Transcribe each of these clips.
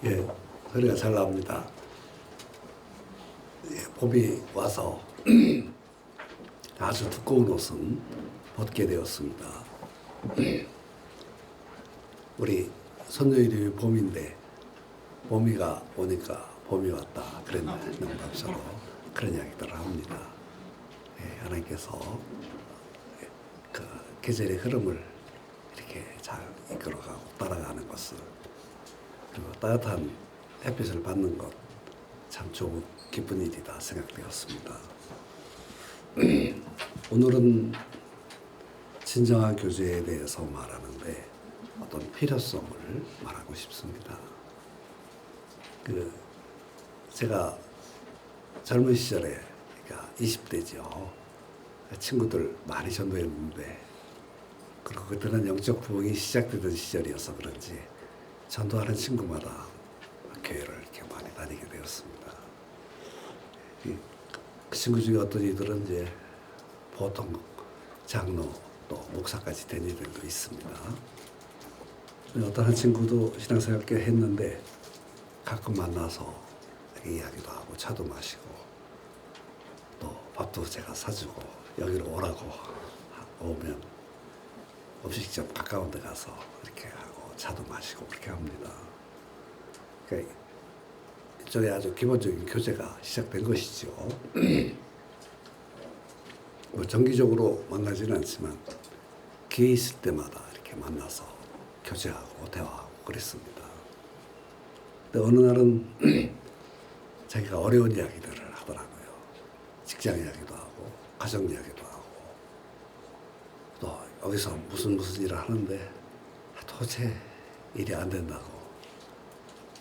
예, 소리가 잘 나옵니다. 예, 봄이 와서 아주 두꺼운 옷은 벗게 되었습니다. 우리 선조 이름이 봄인데 봄이가 오니까 봄이 왔다 그런 농담처럼 그런 이야기들을 합니다. 예, 하나님께서 그 계절의 흐름을 이렇게 잘 이끌어가고 따라가는 것을, 그리고 따뜻한 햇빛을 받는 것 참 좋은 기쁜 일이다 생각되었습니다. 오늘은 진정한 교제에 대해서 말하는데 어떤 필요성을 말하고 싶습니다. 제가 젊은 시절에, 그러니까 20대죠. 친구들 많이 전도했는데, 그리고 그때는 영적 부흥이 시작되던 시절이어서 그런지 전도하는 친구마다 교회를 이렇게 많이 다니게 되었습니다. 그 친구 중에 어떤 이들은 이제 보통 장로 또 목사까지 된 이들도 있습니다. 어떤 한 친구도 신앙생활 꽤 했는데 가끔 만나서 이야기도 하고 차도 마시고 또 밥도 제가 사주고 여기로 오라고 오면 음식점 가까운 데 가서 이렇게 하고 차도 마시고 그렇게 합니다. 그러니까 이쪽에 아주 기본적인 교제가 시작된 것이죠. 뭐 정기적으로 만나지는 않지만 기회 있을 때마다 이렇게 만나서 교제하고 대화하고 그랬습니다. 근데 어느 날은 자기가 어려운 이야기들을 하더라고요. 직장 이야기도 하고 가정 이야기도 하고 또 여기서 무슨 일을 하는데 도대체 일이 안 된다고.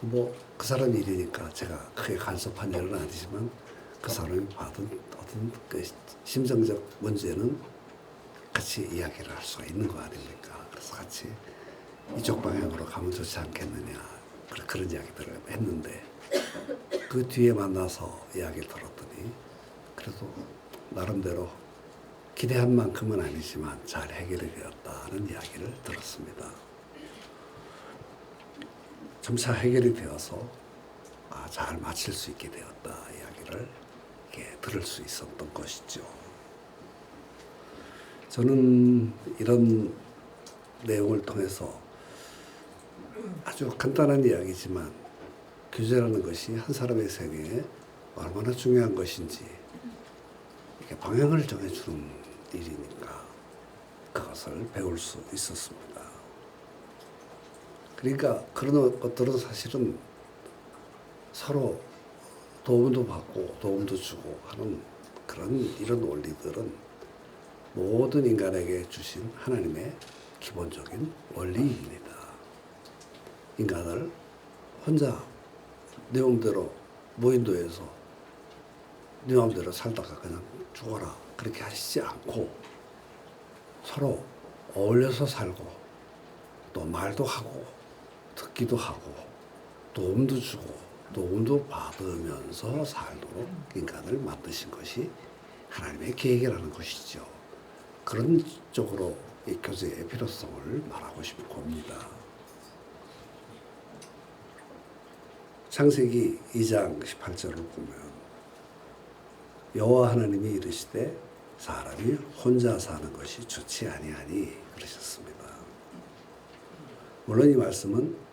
뭐 그 사람 일이니까 제가 크게 간섭한 일은 아니지만 그 사람이 받은 어떤 그 심정적 문제는 같이 이야기를 할 수가 있는 거 아닙니까? 그래서 같이 이쪽 방향으로 가면 좋지 않겠느냐 그런 이야기들을 했는데, 그 뒤에 만나서 이야기를 들었더니 그래도 나름대로 기대한 만큼은 아니지만 잘 해결이 되었다는 이야기를 들었습니다. 점차 해결이 되어서 잘 마칠 수 있게 되었다 이야기를 이렇게 들을 수 있었던 것이죠. 저는 이런 내용을 통해서 아주 간단한 이야기지만 교제라는 것이 한 사람의 생애에 얼마나 중요한 것인지 이렇게 방향을 정해주는 일이니까 그것을 배울 수 있었습니다. 그러니까 그런 것들은 사실은 서로 도움도 받고 도움도 주고 하는 이런 원리들은 모든 인간에게 주신 하나님의 기본적인 원리입니다. 인간을 혼자 내 맘대로 무인도에서 내 맘대로 살다가 그냥 죽어라 그렇게 하시지 않고 서로 어울려서 살고 또 말도 하고 듣기도 하고 도움도 주고 도움도 받으면서 살도록 인간을 만드신 것이 하나님의 계획이라는 것이죠. 그런 쪽으로 이 교제의 필요성을 말하고 싶은 겁니다. 창세기 2장 18절을 보면 여호와 하나님이 이르시되 사람이 혼자 사는 것이 좋지 아니하니 그러셨습니다. 물론 이 말씀은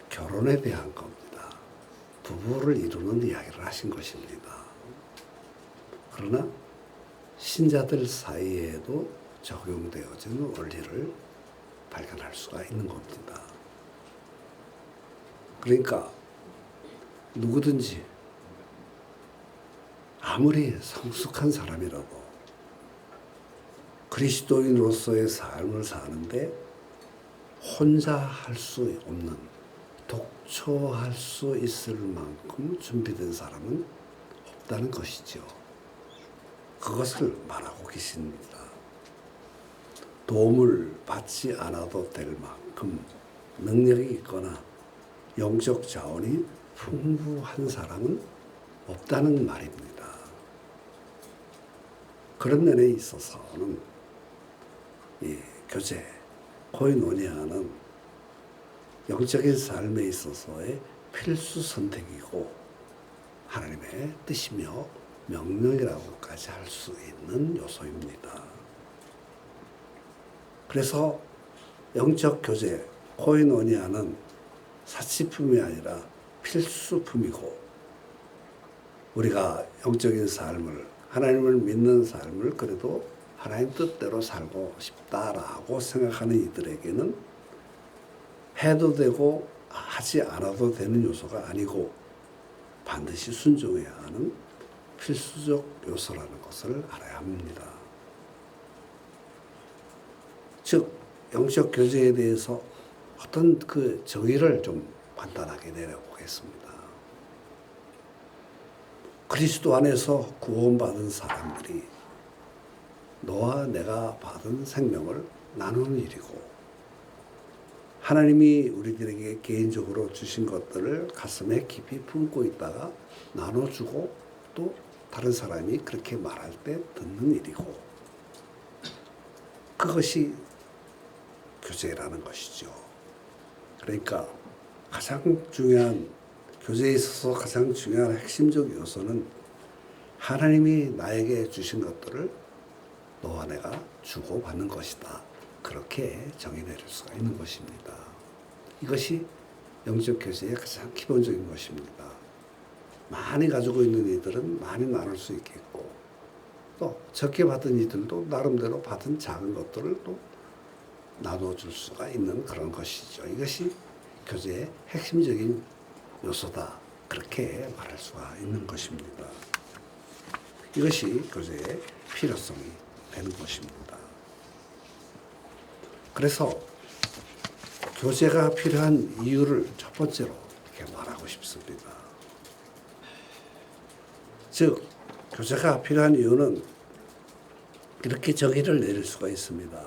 결혼에 대한 겁니다. 부부를 이루는 이야기를 하신 것입니다. 그러나 신자들 사이에도 적용되어지는 원리를 발견할 수가 있는 겁니다. 그러니까 누구든지 아무리 성숙한 사람이라도 그리스도인으로서의 삶을 사는데 혼자 할 수 없는, 독초할 수 있을 만큼 준비된 사람은 없다는 것이죠. 그것을 말하고 계십니다. 도움을 받지 않아도 될 만큼 능력이 있거나 영적 자원이 풍부한 사람은 없다는 말입니다. 그런 면에 있어서는 이 교제, 코이노니아는 영적인 삶에 있어서의 필수 선택이고 하나님의 뜻이며 명령이라고까지 할 수 있는 요소입니다. 그래서 영적 교제, 코이노니아는 사치품이 아니라 필수품이고 우리가 영적인 삶을, 하나님을 믿는 삶을 그래도 하나님 뜻대로 살고 싶다라고 생각하는 이들에게는 해도 되고 하지 않아도 되는 요소가 아니고 반드시 순종해야 하는 필수적 요소라는 것을 알아야 합니다. 즉 영적 교제에 대해서 어떤 그 정의를 좀 간단하게 내려보겠습니다. 그리스도 안에서 구원받은 사람들이 너와 내가 받은 생명을 나누는 일이고 하나님이 우리들에게 개인적으로 주신 것들을 가슴에 깊이 품고 있다가 나눠주고 또 다른 사람이 그렇게 말할 때 듣는 일이고 그것이 교제라는 것이죠. 그러니까 가장 중요한 교제에 있어서 가장 중요한 핵심적 요소는 하나님이 나에게 주신 것들을 너와 내가 주고받는 것이다. 그렇게 정의 내릴 수가 있는 것입니다. 이것이 영적 교제의 가장 기본적인 것입니다. 많이 가지고 있는 이들은 많이 나눌 수 있겠고 또 적게 받은 이들도 나름대로 받은 작은 것들을 또 나눠줄 수가 있는 그런 것이죠. 이것이 교제의 핵심적인 요소다. 그렇게 말할 수가 있는 것입니다. 이것이 교제의 필요성이 되는 것입니다. 그래서 교제가 필요한 이유를 첫 번째로 이렇게 말하고 싶습니다. 즉, 교제가 필요한 이유는 이렇게 정의를 내릴 수가 있습니다.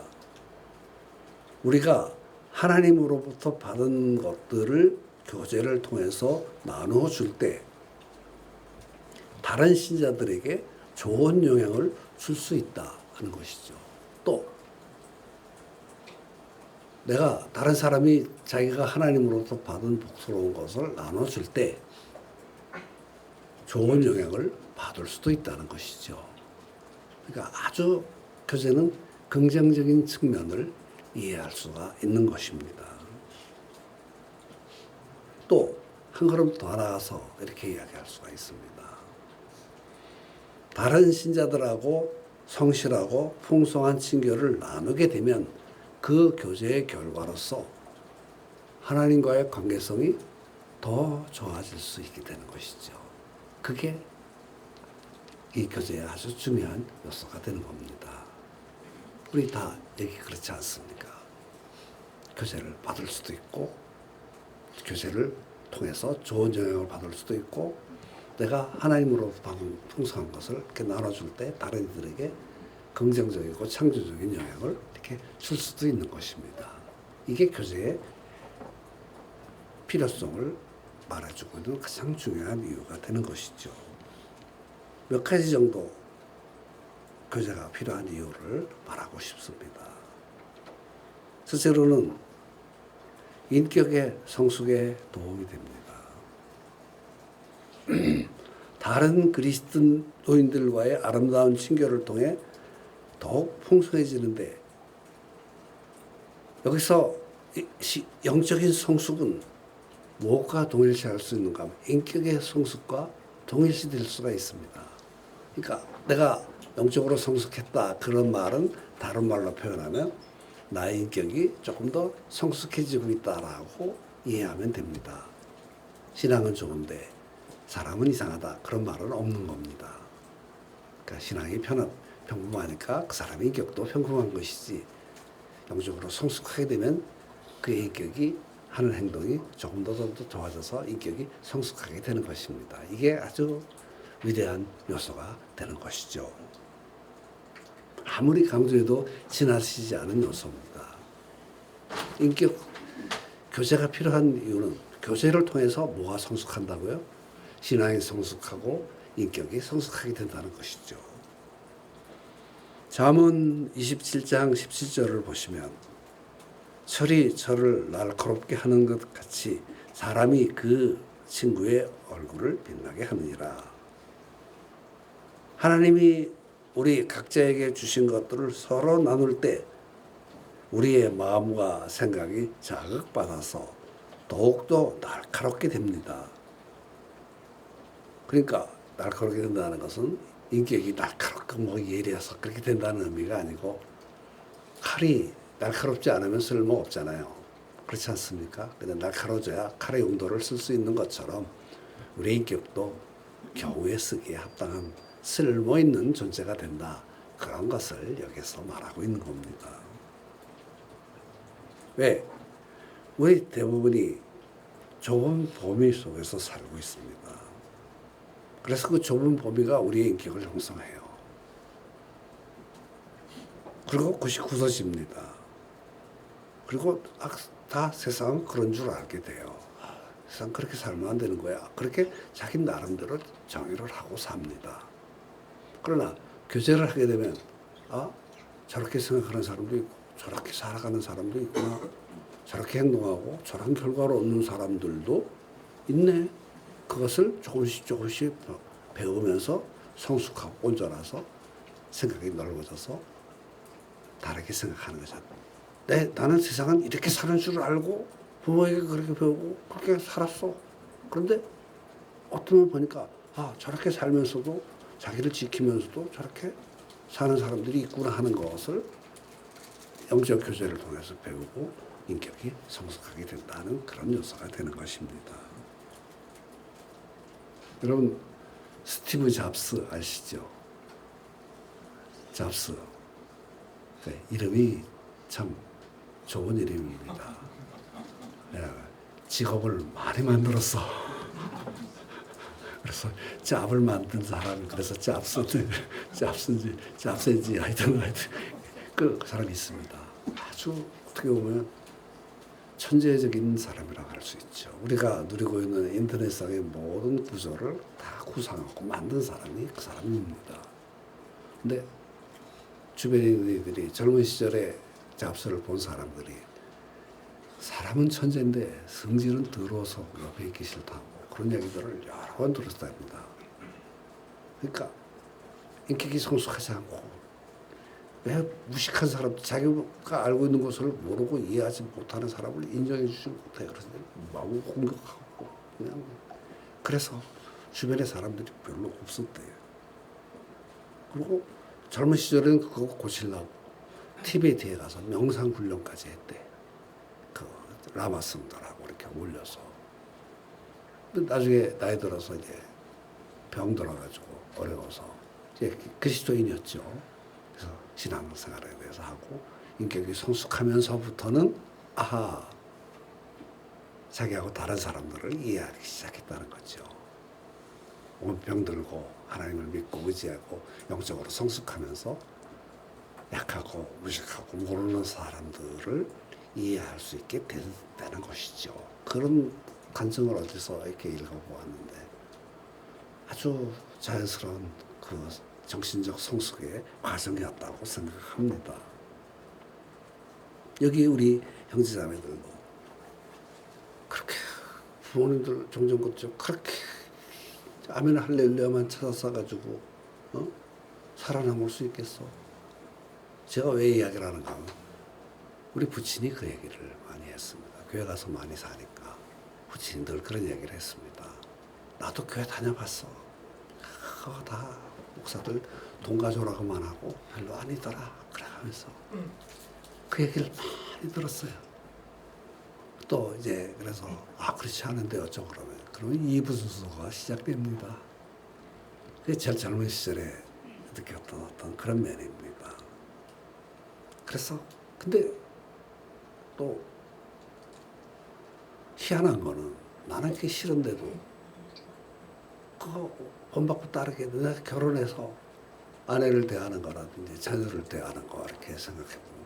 우리가 하나님으로부터 받은 것들을 교제를 통해서 나누어 줄 때 다른 신자들에게 좋은 영향을 줄 수 있다 하는 것이죠. 또 내가 다른 사람이 자기가 하나님으로부터 받은 복스러운 것을 나눠줄 때 좋은 영향을 받을 수도 있다는 것이죠. 그러니까 아주 교제는 긍정적인 측면을 이해할 수가 있는 것입니다. 또 한 걸음 더 나아가서 이렇게 이야기할 수가 있습니다. 다른 신자들하고 성실하고 풍성한 친교를 나누게 되면 그 교제의 결과로서 하나님과의 관계성이 더 좋아질 수 있게 되는 것이죠. 그게 이 교제의 아주 중요한 요소가 되는 겁니다. 우리 다 여기 그렇지 않습니까? 교제를 받을 수도 있고 교제를 통해서 좋은 영향을 받을 수도 있고 내가 하나님으로부터 받은 풍성한 것을 이렇게 나눠줄 때 다른 이들에게 긍정적이고 창조적인 영향을 이렇게 줄 수도 있는 것입니다. 이게 교제의 필요성을 말해주고 있는 가장 중요한 이유가 되는 것이죠. 몇 가지 정도 교제가 필요한 이유를 말하고 싶습니다. 첫째로는 인격의 성숙에 도움이 됩니다. 다른 그리스도인들과의 아름다운 친교를 통해 더욱 풍성해지는데 여기서 영적인 성숙은 무엇과 동일시할 수 있는가 하면 인격의 성숙과 동일시될 수가 있습니다. 그러니까 내가 영적으로 성숙했다 그런 말은 다른 말로 표현하면 나의 인격이 조금 더 성숙해지고 있다라고 이해하면 됩니다. 신앙은 좋은데 사람은 이상하다 그런 말은 없는 겁니다. 그러니까 신앙이 평범하니까 그 사람의 인격도 평범한 것이지 영적으로 성숙하게 되면 그의 인격이 하는 행동이 조금 더 좋아져서 인격이 성숙하게 되는 것입니다. 이게 아주 위대한 요소가 되는 것이죠. 아무리 강조해도 지나치지 않은 요소입니다. 인격 교제가 필요한 이유는 교제를 통해서 뭐가 성숙한다고요? 신앙이 성숙하고 인격이 성숙하게 된다는 것이죠. 잠언 27장 17절을 보시면 철이 저를 날카롭게 하는 것 같이 사람이 그 친구의 얼굴을 빛나게 하느니라. 하나님이 우리 각자에게 주신 것들을 서로 나눌 때 우리의 마음과 생각이 자극받아서 더욱더 날카롭게 됩니다. 그러니까 날카롭게 된다는 것은 인격이 날카롭고 뭐 예리해서 그렇게 된다는 의미가 아니고, 칼이 날카롭지 않으면 쓸모 없잖아요. 그렇지 않습니까? 근데 날카로워져야 칼의 용도를 쓸 수 있는 것처럼 우리 인격도 겨우에 쓰기에 합당한 쓸모 있는 존재가 된다. 그런 것을 여기서 말하고 있는 겁니다. 왜? 우리 대부분이 좁은 범위 속에서 살고 있습니다. 그래서 그 좁은 범위가 우리의 인격을 형성해요. 그리고 그것이 굳어집니다. 그리고 다 세상은 그런 줄 알게 돼요. 세상 그렇게 살면 안 되는 거야. 그렇게 자기 나름대로 정의를 하고 삽니다. 그러나 교제를 하게 되면 저렇게 생각하는 사람도 있고 저렇게 살아가는 사람도 있구나. 저렇게 행동하고 저런 결과를 얻는 사람들도 있네. 그것을 조금씩 배우면서 성숙하고 온전해서 생각이 넓어져서 다르게 생각하는 거잖아. 나는 세상은 이렇게 사는 줄 알고 부모에게 그렇게 배우고 그렇게 살았어. 그런데 어떤 분 보니까 저렇게 살면서도 자기를 지키면서도 저렇게 사는 사람들이 있구나 하는 것을 영적 교제를 통해서 배우고 인격이 성숙하게 된다는 그런 요소가 되는 것입니다. 여러분 스티브 잡스 아시죠? 잡스. 네, 이름이 참 좋은 이름입니다. 직업을 많이 만들었어. 그래서 짭을 만든 사람이 그래서 짭스인지 하여튼 그 사람이 있습니다. 아주 어떻게 보면 천재적인 사람이라고 할 수 있죠. 우리가 누리고 있는 인터넷상의 모든 구조를 다 구상하고 만든 사람이 그 사람입니다. 근데 주변에 있는 이들이 젊은 시절에 잡스를 본 사람들이 사람은 천재인데 성질은 더러워서 옆에 있기 싫다고 그런 얘기들을 여러 번 들었답니다. 그러니까 인격이 성숙하지 않고 왜 무식한 사람, 자기가 알고 있는 것을 모르고 이해하지 못하는 사람을 인정해 주지 못해. 그래서 마구 공격하고 그냥 그래서 주변에 사람들이 별로 없었대요. 그리고 젊은 시절에는 그거 고치려고 티베트에 가서 명상 훈련까지 했대. 그 라마스들하고 이렇게 올려서. 근데 나중에 나이 들어서 이제 병 들어가지고 어려워서 이제 그리스도인이었죠. 그래서 신앙생활에 대해서 하고 인격이 성숙하면서부터는 자기하고 다른 사람들을 이해하기 시작했다는 거죠. 병들고 하나님을 믿고 의지하고 영적으로 성숙하면서 약하고 무식하고 모르는 사람들을 이해할 수 있게 되는 것이죠. 그런 관점을 어디서 이렇게 읽어보았는데 아주 자연스러운 그 정신적 성숙의 과정이었다고 생각합니다. 여기 우리 형제자매들도 그렇게 부모님들 종종 그렇죠. 그렇게 아멘 할렐루야만 찾아서 살아남을 수 있겠어. 제가 왜 이야기를 하는가 하면 우리 부친이 그 얘기를 많이 했습니다. 교회 가서 많이 사니까 부친이 늘 그런 얘기를 했습니다. 나도 교회 다녀봤어. 그거 다 목사들 돈 가져오라고만 하고 별로 아니더라. 그래 하면서 그 얘기를 많이 들었어요. 또 이제 그래서 그렇지 않은데 어쩌고 그러면 이부순서가 시작됩니다. 그게 제일 젊은 시절에 느꼈던 어떤 그런 면입니다. 그래서 근데 또 희한한 거는 나는 그게 싫은데도 그거 본받고 따르게 내가 결혼해서 아내를 대하는 거라든지 자녀를 대하는 거 이렇게 생각해보면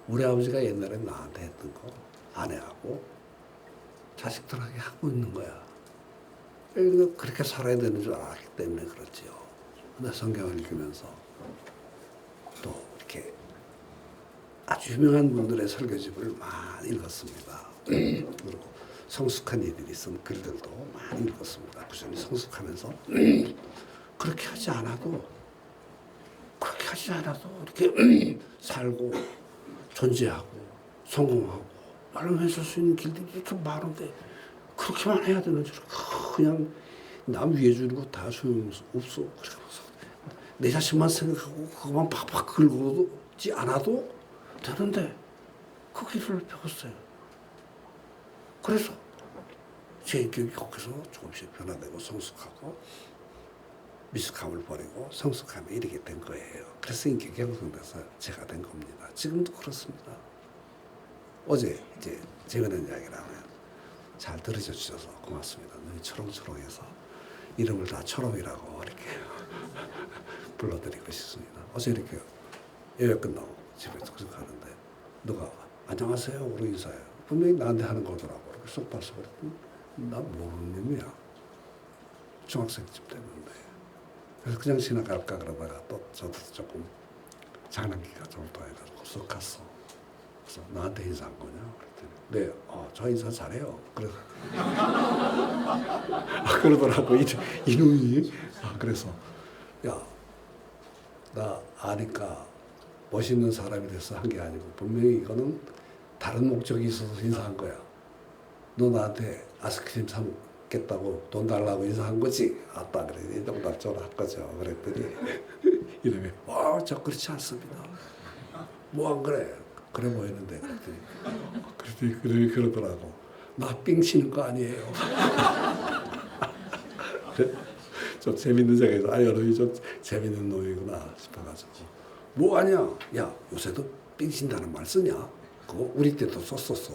우리 아버지가 옛날에 나한테 했던 거 아내하고 자식들에게 하고 있는 거야. 그렇게 살아야 되는 줄 알았기 때문에 그렇지요. 근데 성경을 읽으면서 또 이렇게 아주 유명한 분들의 설교집을 많이 읽었습니다. 그리고 성숙한 이들이 쓴 글들도 많이 읽었습니다. 꾸준히 성숙하면서 그렇게 하지 않아도 이렇게 살고 존재하고 성공하고 말하면서 수 있는 길들이 이렇게 많은데 그렇게만 해야 되는 줄 그냥 남 위해 주는 거 다 소용없어. 그래서 내 자신만 생각하고 그것만 팍팍 긁어지 않아도 되는데 그 길을 배웠어요. 그래서 제 인격이 거기서 조금씩 변화되고 성숙하고 미숙함을 버리고 성숙함에 이르게 된 거예요. 그래서 인격이 형성돼서 제가 된 겁니다. 지금도 그렇습니다. 어제 이제 재미있는 이야기를 하면 잘 들으셔 주셔서 고맙습니다. 눈이 초롱초롱해서 이름을 다 초롱이라고 이렇게 불러드리고 싶습니다. 어제 이렇게 예배 끝나고 집에 도착하는데 누가 안녕하세요 우리 인사해요. 분명히 나한테 하는 거더라고. 쏙 봐서 그랬더니 나 모르는 놈이야. 중학생쯤 됐는데 그래서 그냥 지나갈까 그러다가 또 저도 조금 장난기가 좀 더해가지고 쏙 갔어. 그래서 나한테 인사한 거냐? 그랬더니 네, 저 인사 잘해요. 그래서 그러더라고 이놈이. 그래서 야, 나 아니까 멋있는 사람이 돼서 한 게 아니고 분명히 이거는 다른 목적이 있어서 인사한 거야. 너 나한테 아이스크림 사먹겠다고 돈 달라고 인사한 거지? 아따 그래. 농담처럼 한 거죠. 그랬더니 이놈이 저 그렇지 않습니다. 뭐 안 그래? 그래 보이는데 그랬더니 그러더라고. 나 삥 치는 거 아니에요. 좀 재밌는 생각에서 여러분이 좀 재밌는 놈이구나 싶어가지고 뭐 아니야. 야 요새도 삥 친다는 말 쓰냐? 그거 우리 때도 썼었어.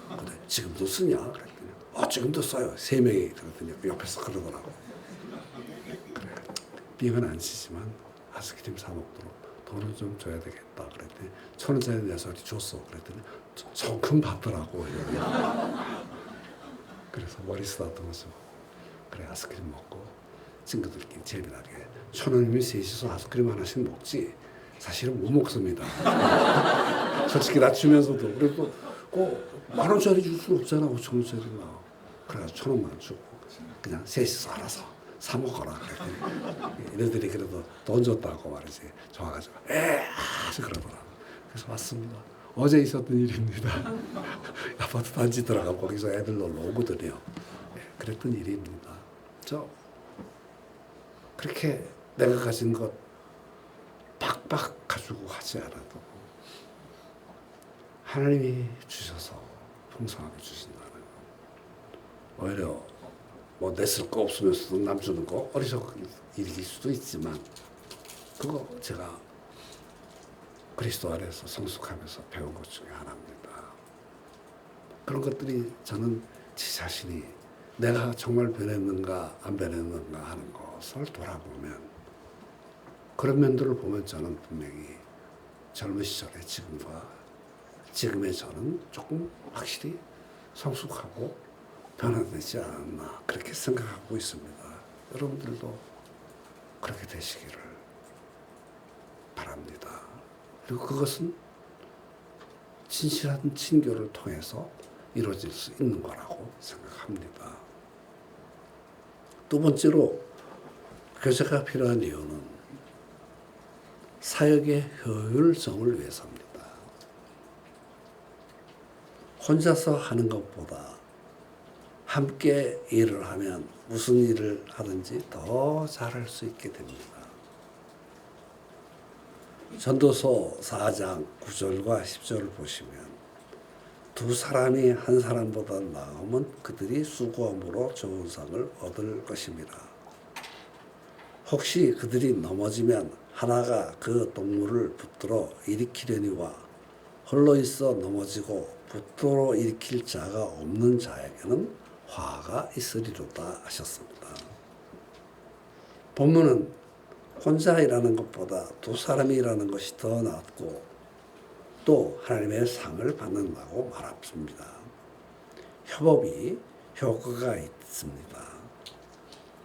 근데 지금도 쓰냐? 그랬더니 지금도 써요. 3명이 그랬더니 옆에서 그러더라고. 그래 삥은 안 치지만 아이스크림 사 먹도록 돈을 좀 줘야 되겠다. 그랬더니 1,000원짜리 내서 줬어. 그랬더니 성큼 받더라고. 그래서 머리 쓰다듬어서 그래 아이스크림 먹고 친구들끼리 재미나게 1,000원이면 셋이서 아이스크림 하나씩 먹지 사실은 못 먹습니다. 솔직히 나 주면서도 그래도 꼭 10,000원짜리 줄 수는 없잖아. 5,000원짜리나. 그래가지고 1,000원만 주고 그냥 셋이서 알아서 사 먹어라. 그랬더니 얘네들이 그래도 돈 줬다고 말이지 좋아가지고 그러더라. 그래서 왔습니다. 어제 있었던 일입니다. 아파트 단지 들어가고 거기서 애들 놀러 오거든요. 그랬던 일입니다. 그렇게 내가 가진 것 팍팍 가지고 하지 않아도 하나님이 주셔서 풍성하게 주신다는 거. 오히려 뭐 냈을 거 없으면서도 남 주는 거 어리석은 일일 수도 있지만 그거 제가 그리스도 안에서 성숙하면서 배운 것 중에 하나입니다. 그런 것들이 저는 제 자신이 내가 정말 변했는가 안 변했는가 하는 것을 돌아보면 그런 면들을 보면 저는 분명히 젊은 시절의 지금의 저는 조금 확실히 성숙하고 변화되지 않았나 그렇게 생각하고 있습니다. 여러분들도 그렇게 되시기를 바랍니다. 그리고 그것은 진실한 친교를 통해서 이루어질 수 있는 거라고 생각합니다. 두 번째로 교제가 필요한 이유는 사역의 효율성을 위해서입니다. 혼자서 하는 것보다 함께 일을 하면 무슨 일을 하든지 더 잘할 수 있게 됩니다. 전도서 4장 9절과 10절을 보시면 두 사람이 한 사람보다 나으면 그들이 수고함으로 좋은 상을 얻을 것입니다. 혹시 그들이 넘어지면 하나가 그 동물을 붙들어 일으키려니와 홀로 있어 넘어지고 붙들어 일으킬 자가 없는 자에게는 화가 있으리로다 하셨습니다. 본문은 혼자 일하는 것보다 두 사람이 일하는 것이 더 낫고 또 하나님의 상을 받는다고 말합니다. 협업이 효과가 있습니다.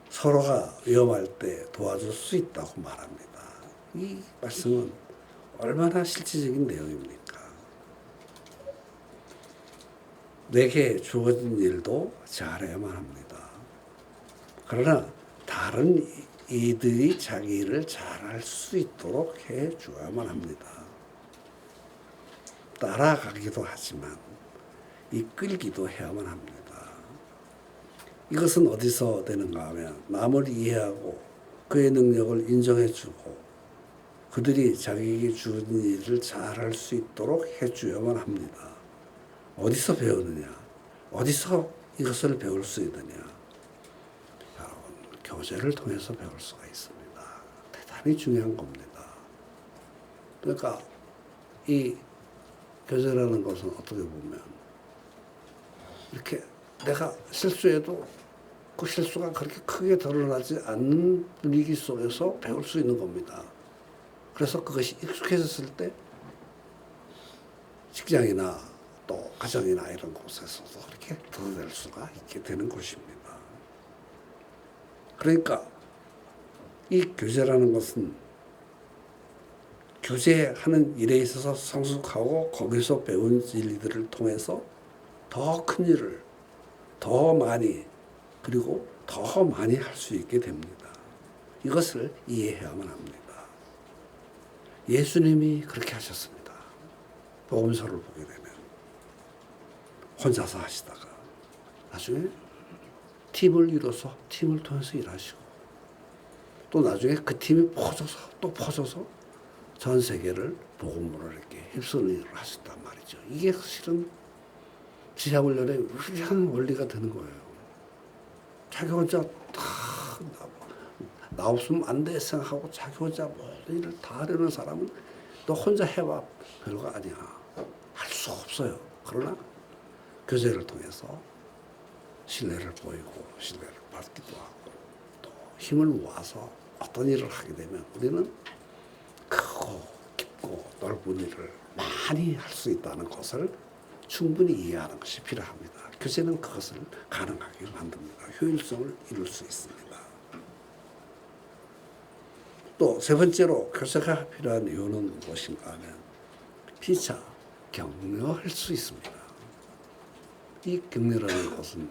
서로가 위험할 때 도와줄 수 있다고 말합니다. 이 말씀은 얼마나 실질적인 내용입니까? 내게 주어진 일도 잘해야만 합니다. 그러나 다른 이들이 자기 일을 잘할 수 있도록 해 주어야만 합니다. 따라가기도 하지만 이끌기도 해야만 합니다. 이것은 어디서 되는가 하면 남을 이해하고 그의 능력을 인정해주고 그들이 자기에게 주어진 일을 잘할 수 있도록 해주어야만 합니다. 어디서 배우느냐? 어디서 이것을 배울 수 있느냐? 여러분, 교제를 통해서 배울 수가 있습니다. 대단히 중요한 겁니다. 그러니까 이 교제라는 것은 어떻게 보면 이렇게 내가 실수해도 그 실수가 그렇게 크게 드러나지 않는 분위기 속에서 배울 수 있는 겁니다. 그래서 그것이 익숙해졌을 때 직장이나 또 가정이나 이런 곳에서도 그렇게 드러낼 수가 있게 되는 것입니다. 그러니까 이 교제라는 것은 교제하는 일에 있어서 성숙하고 거기서 배운 진리들을 통해서 더 큰 일을 더 많이 그리고 더 많이 할 수 있게 됩니다. 이것을 이해해야만 합니다. 예수님이 그렇게 하셨습니다. 복음서를 보게 되면 혼자서 하시다가 나중에 팀을 이뤄서 팀을 통해서 일하시고 또 나중에 그 팀이 퍼져서 전 세계를 복음으로 이렇게 휩쓰는 일을 하셨단 말이죠. 이게 사실은 지하훈련의 위대한 원리가 되는 거예요. 자기 혼자 다 나 없으면 안 돼 생각하고 자기 혼자 모든 일을 다 하려는 사람은 너 혼자 해봐 별거 아니야. 할 수 없어요. 그러나 교제를 통해서 신뢰를 보이고 신뢰를 받기도 하고 또 힘을 모아서 어떤 일을 하게 되면 우리는 크고 깊고 넓은 일을 많이 할 수 있다는 것을 충분히 이해하는 것이 필요합니다. 교제는 그것을 가능하게 만듭니다. 효율성을 이룰 수 있습니다. 또 세 번째로 교제가 필요한 이유는 무엇인가 하면 피차 격려할 수 있습니다. 이 격려라는 것은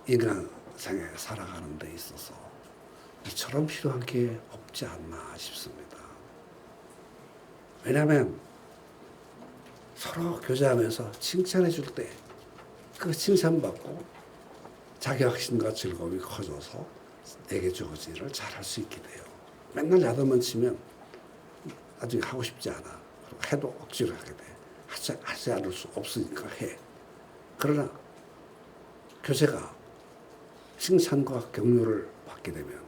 인간생에 살아가는 데 있어서 이처럼 필요한 게 없지 않나 싶습니다. 왜냐하면 서로 교제하면서 칭찬해 줄 때 그 칭찬받고 자기 확신과 즐거움이 커져서 내게 주어진 일을 잘할 수 있게 돼요. 맨날 야단만 치면 나중에 하고 싶지 않아. 해도 억지로 하게 돼. 하지 않을 수 없으니까 해. 그러나 교제가 칭찬과 격려를 받게 되면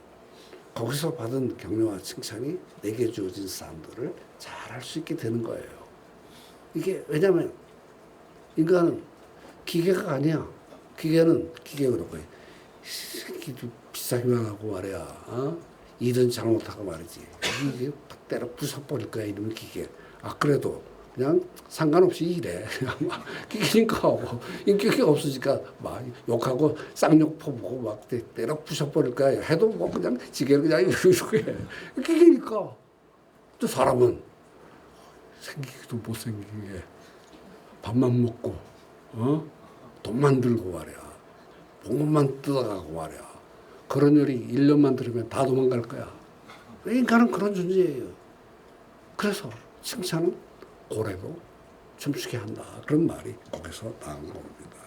거기서 받은 격려와 칭찬이 내게 주어진 사람들을 잘할 수 있게 되는 거예요. 이게 왜냐하면 인간은 기계가 아니야. 기계는 기계로 거예요. 새끼도 비싸기만 하고 말이야. 어? 일은 잘못하고 말이지. 이게 때려 부숴버릴 거야 이러면 기계. 아 그래도 그냥 상관없이 일해. 기계니까 하고 인격이 없으니까 막 욕하고 쌍욕 퍼보고 막 때려 부숴버릴 거야. 해도 뭐 그냥 지게를 그냥 이렇게 해. 기계니까. 또 사람은 생기기도 못생기게 밥만 먹고 돈만 들고 말이야. 봉급만 뜯어가고 말이야. 그런 일이 1년만 들으면 다 도망갈 거야. 인간은 그런 존재예요. 그래서 칭찬은 고래도 춤추게 한다. 그런 말이 거기서 나온 겁니다.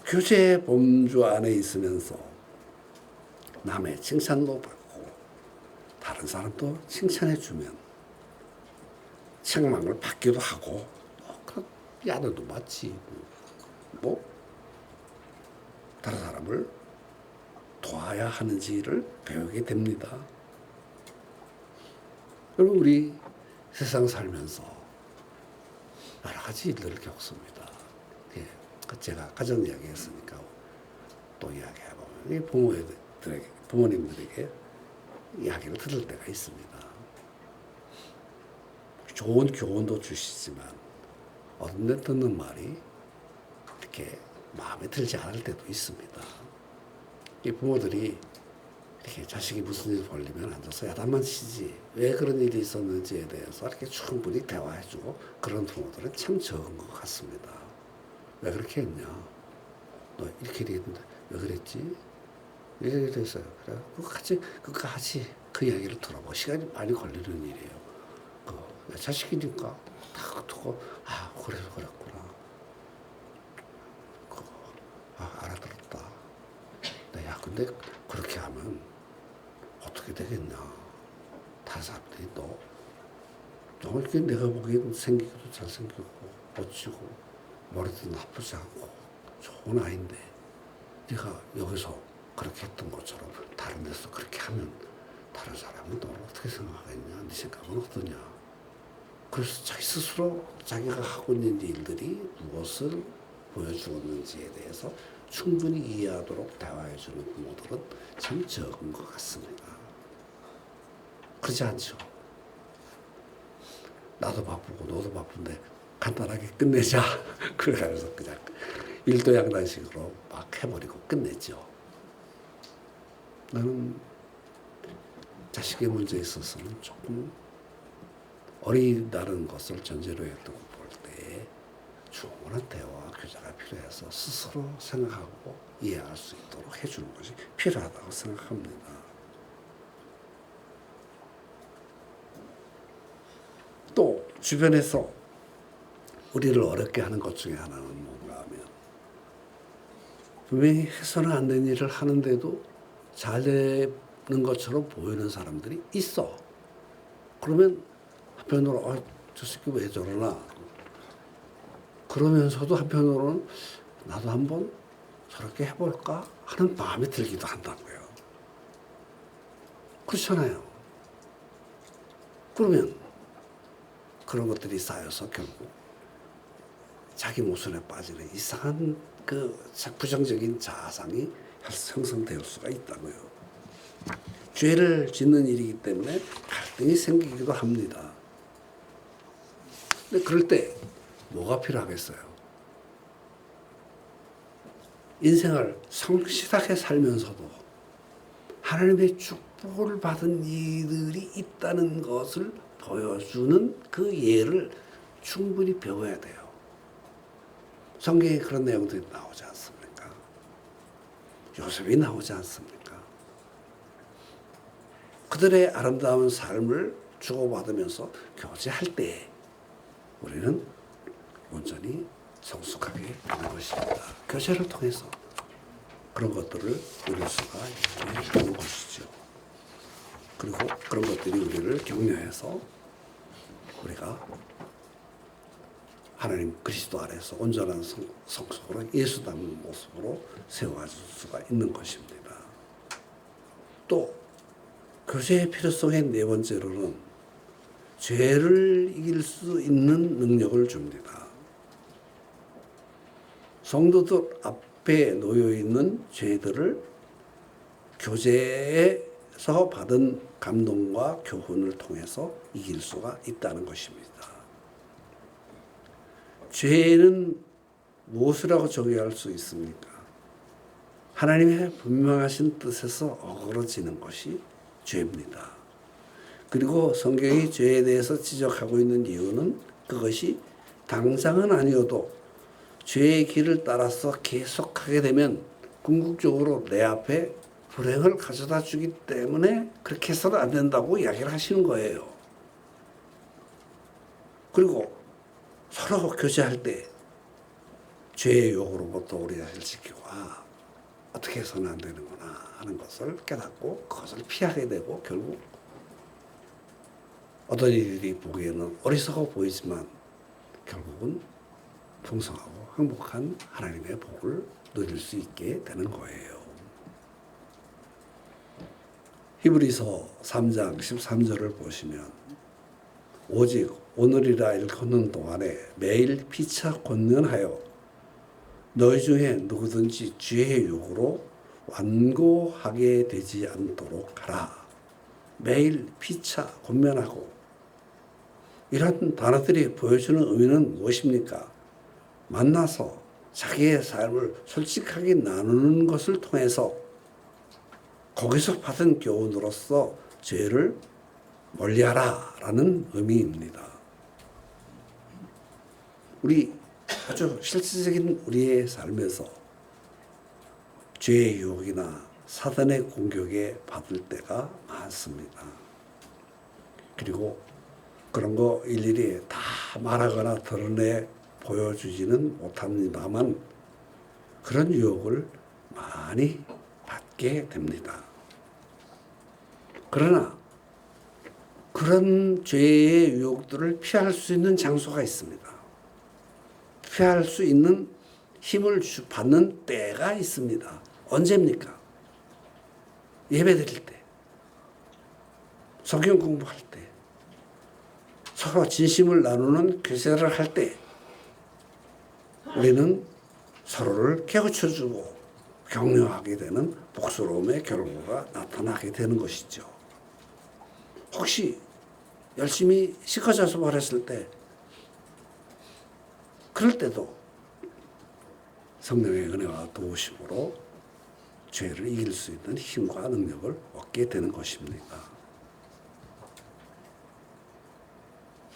교제 범주 안에 있으면서 남의 칭찬도 받고 다른 사람도 칭찬해 주면 책망을 받기도 하고 야단도 맞지. 뭐 다른 사람을 도와야 하는지를 배우게 됩니다. 그리고 우리 세상 살면서 여러 가지 일들을 겪습니다. 예, 제가 가정 이야기 했으니까 또 이야기해보면 부모님들에게 이야기를 들을 때가 있습니다. 좋은 교훈도 주시지만 어떤 데 듣는 말이 이렇게 마음에 들지 않을 때도 있습니다. 이 부모들이 이렇게 자식이 무슨 일 벌리면 앉아서 야단만 치지 왜 그런 일이 있었는지에 대해서 이렇게 충분히 대화해주고 그런 부모들은 참 적은 것 같습니다. 왜 그렇게 했냐? 너 이렇게 됐는데 왜 그랬지? 이렇게 됐어요. 그래 그까지 그 이야기를 들어보고 시간이 많이 걸리는 일이에요. 내 자식이니까 딱 두고 그래서 그랬구나. 알아들었다. 야 근데 그렇게 하면 어떻게 되겠냐? 다른 사람들이 너 이렇게 내가 보기엔 생기기도 잘생기고 멋지고 머리도 나쁘지 않고 좋은 아이인데 네가 여기서 그렇게 했던 것처럼 다른 데서 그렇게 하면 다른 사람은 너를 어떻게 생각하겠냐? 네 생각은 어떠냐? 그래서 자기 스스로 자기가 하고 있는 일들이 무엇을 보여주었는지에 대해서 충분히 이해하도록 대화해주는 부모들은 참 적은 것 같습니다. 그렇지 않죠? 나도 바쁘고 너도 바쁜데 간단하게 끝내자. 그래서 그냥 일도양단식으로 막 해버리고 끝냈죠. 나는 자식의 문제에 있어서는 조금 어리다는 것을 전제로 두고 볼 때 충분한 대화와 교제가 필요해서 스스로 생각하고 이해할 수 있도록 해주는 것이 필요하다고 생각합니다. 또 주변에서 우리를 어렵게 하는 것 중에 하나는 뭔가 하면 분명히 해서는 안 되는 일을 하는데도 잘 되는 것처럼 보이는 사람들이 있어. 그러면 한편으로 저 새끼 왜 저러나 그러면서도 한편으로는 나도 한번 저렇게 해볼까 하는 마음이 들기도 한다고요. 그렇잖아요. 그러면 그런 것들이 쌓여서 결국 자기 모순에 빠지는 이상한 그 부정적인 자아상이 형성될 수가 있다고요. 죄를 짓는 일이기 때문에 갈등이 생기기도 합니다. 근데 그럴 때 뭐가 필요하겠어요? 인생을 성실하게 살면서도 하나님의 축복을 받은 이들이 있다는 것을 보여주는 그 예를 충분히 배워야 돼요. 성경에 그런 내용들이 나오지 않습니까? 요셉이 나오지 않습니까? 그들의 아름다운 삶을 주고받으면서 교제할 때 우리는 온전히 성숙하게 되는 것입니다. 교제를 통해서 그런 것들을 누릴 수가 있는 것이죠. 그리고 그런 것들이 우리를 격려해서 우리가 하나님 그리스도 안에서 온전한 성숙으로 예수 닮은 모습으로 세워갈 수가 있는 것입니다. 또 교제의 필요성의 네 번째로는 죄를 이길 수 있는 능력을 줍니다. 성도들 앞에 놓여 있는 죄들을 교제에서 받은 감동과 교훈을 통해서 이길 수가 있다는 것입니다. 죄는 무엇이라고 정의할 수 있습니까? 하나님의 분명하신 뜻에서 어그러지는 것이 죄입니다. 그리고 성경이 죄에 대해서 지적하고 있는 이유는 그것이 당장은 아니어도 죄의 길을 따라서 계속하게 되면 궁극적으로 내 앞에 불행을 가져다 주기 때문에 그렇게 해서는 안 된다고 이야기를 하시는 거예요. 그리고 서로 교제할 때 죄의 유혹으로부터 우리를 지키고 어떻게 해서는 안 되는구나 하는 것을 깨닫고 그것을 피하게 되고 결국 어떤 이들이 보기에는 어리석어 보이지만 결국은 풍성하고 행복한 하나님의 복을 누릴 수 있게 되는 거예요. 히브리서 3장 13절을 보시면 오직 오늘이라 일컫는 동안에 매일 피차 권면하여 너희 중에 누구든지 죄의 유혹으로 완고하게 되지 않도록 하라. 매일 피차 권면하고 이런 단어들이 보여주는 의미는 무엇입니까? 만나서 자기의 삶을 솔직하게 나누는 것을 통해서 거기서 받은 교훈으로서 죄를 멀리하라라는 의미입니다. 우리 아주 실질적인 우리의 삶에서 죄의 유혹이나 사단의 공격에 받을 때가 많습니다. 그리고 그런 거 일일이 다 말하거나 드러내 보여주지는 못합니다만 그런 유혹을 많이 받게 됩니다. 그러나 그런 죄의 유혹들을 피할 수 있는 장소가 있습니다. 피할 수 있는 힘을 받는 때가 있습니다. 언제입니까? 예배 드릴 때, 성경 공부할 때, 서로 진심을 나누는 교제를 할 때 우리는 서로를 깨우쳐주고 격려하게 되는 복스러움의 결과가 나타나게 되는 것이죠. 혹시 열심히 시커져서 버렸을 때 그럴 때도 성령의 은혜와 도우심으로 죄를 이길 수 있는 힘과 능력을 얻게 되는 것입니다.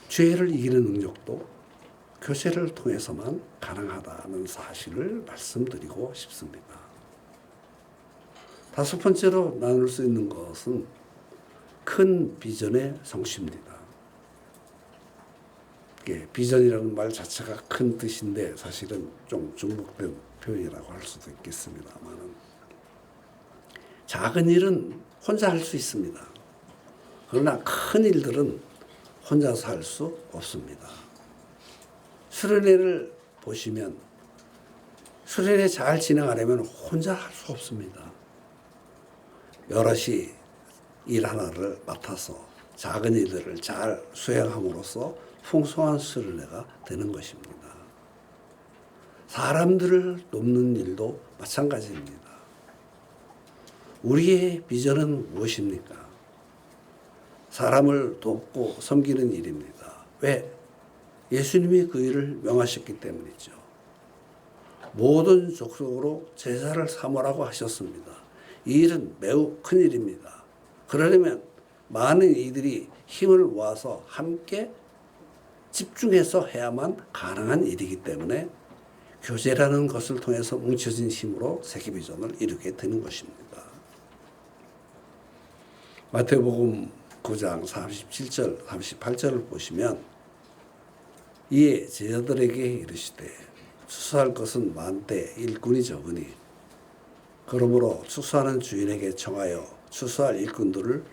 죄를 이기는 능력도 교제를 통해서만 가능하다는 사실을 말씀드리고 싶습니다. 다섯 번째로 나눌 수 있는 것은 큰 비전의 성취입니다. 비전이라는 말 자체가 큰 뜻인데 사실은 좀 중복된 표현이라고 할 수도 있겠습니다만 작은 일은 혼자 할 수 있습니다. 그러나 큰 일들은 혼자서 할 수 없습니다. 수련회를 보시면 수련회 잘 진행하려면 혼자 할 수 없습니다. 여럿이 일 하나를 맡아서 작은 일들을 잘 수행함으로써 풍성한 수련회가 되는 것입니다. 사람들을 돕는 일도 마찬가지입니다. 우리의 비전은 무엇입니까? 사람을 돕고 섬기는 일입니다. 왜? 예수님이 그 일을 명하셨기 때문이죠. 모든 족속으로 제자를 삼으라고 하셨습니다. 이 일은 매우 큰 일입니다. 그러려면 많은 이들이 힘을 모아서 함께 집중해서 해야만 가능한 일이기 때문에 교제라는 것을 통해서 뭉쳐진 힘으로 세계비전을 이루게 되는 것입니다. 마태복음 9장 37절, 38절을 보시면 이에 제자들에게 이르시되 추수할 것은 많되 일꾼이 적으니 그러므로 추수하는 주인에게 청하여 추수할 일꾼들을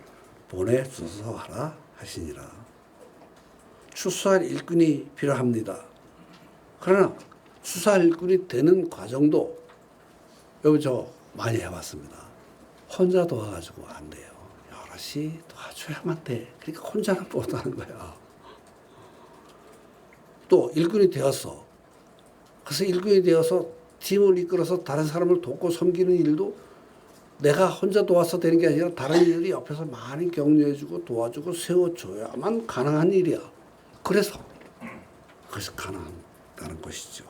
보내주소서 하라 하시니라. 추수할 일꾼이 필요합니다. 그러나 추수할 일꾼이 되는 과정도 여러분 저 많이 해봤습니다. 혼자 도와가지고 안 돼요. 여럿이 도와줘야만 돼. 그러니까 혼자는 못하는 거야. 또 일꾼이 되어서 그래서 일꾼이 되어서 팀을 이끌어서 다른 사람을 돕고 섬기는 일도 내가 혼자 도와서 되는 게 아니라 다른 일들이 옆에서 많이 격려해주고 도와주고 세워줘야만 가능한 일이야. 그래서 가능하다는 것이죠.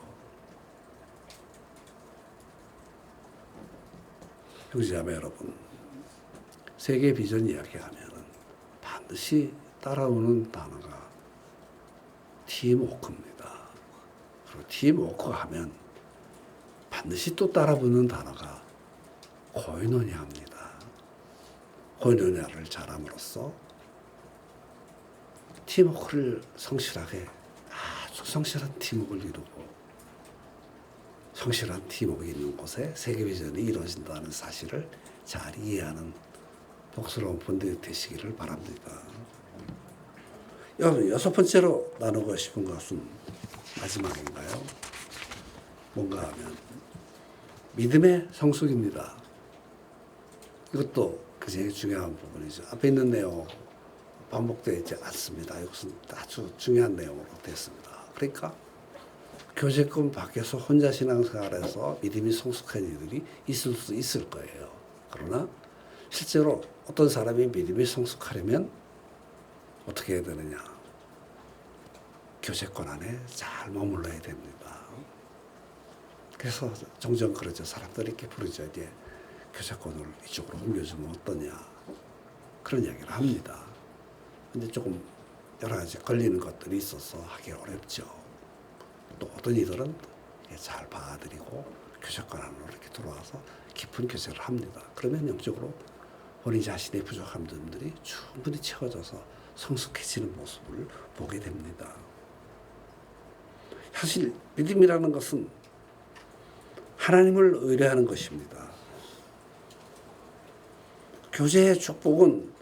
형제자매 여러분, 세계 비전 이야기하면 반드시 따라오는 단어가 팀워크입니다. 그리고 팀워크 하면 반드시 또 따라붙는 단어가 코이노니아입니다. 코이노니아를 잘함으로써 팀워크를 성실하게 아주 성실한 팀워크를 이루고 성실한 팀워크 있는 곳에 세계비전이 이루어진다는 사실을 잘 이해하는 복스러운 본들이 되시기를 바랍니다. 여섯 번째로 나누고 싶은 것은 마지막인가요? 뭔가 하면 믿음의 성숙입니다. 이것도 굉장히 중요한 부분이죠. 앞에 있는 내용 반복되지 않습니다. 이것은 아주 중요한 내용으로 됐습니다. 그러니까 교제권 밖에서 혼자 신앙생활에서 믿음이 성숙한 이들이 있을 수 있을 거예요. 그러나 실제로 어떤 사람이 믿음이 성숙하려면 어떻게 해야 되느냐? 교제권 안에 잘 머물러야 됩니다. 그래서 종종 그러죠. 사람들이 이렇게 부르죠. 이제 교제권을 이쪽으로 옮겨주면 어떠냐 그런 이야기를 합니다. 근데 조금 여러 가지 걸리는 것들이 있어서 하기 어렵죠. 또 어떤 이들은 잘 봐드리고 교제권 안으로 이렇게 들어와서 깊은 교제를 합니다. 그러면 영적으로 본인 자신의 부족한 점들이 충분히 채워져서 성숙해지는 모습을 보게 됩니다. 사실 믿음이라는 것은 하나님을 의뢰하는 것입니다. 교제의 축복은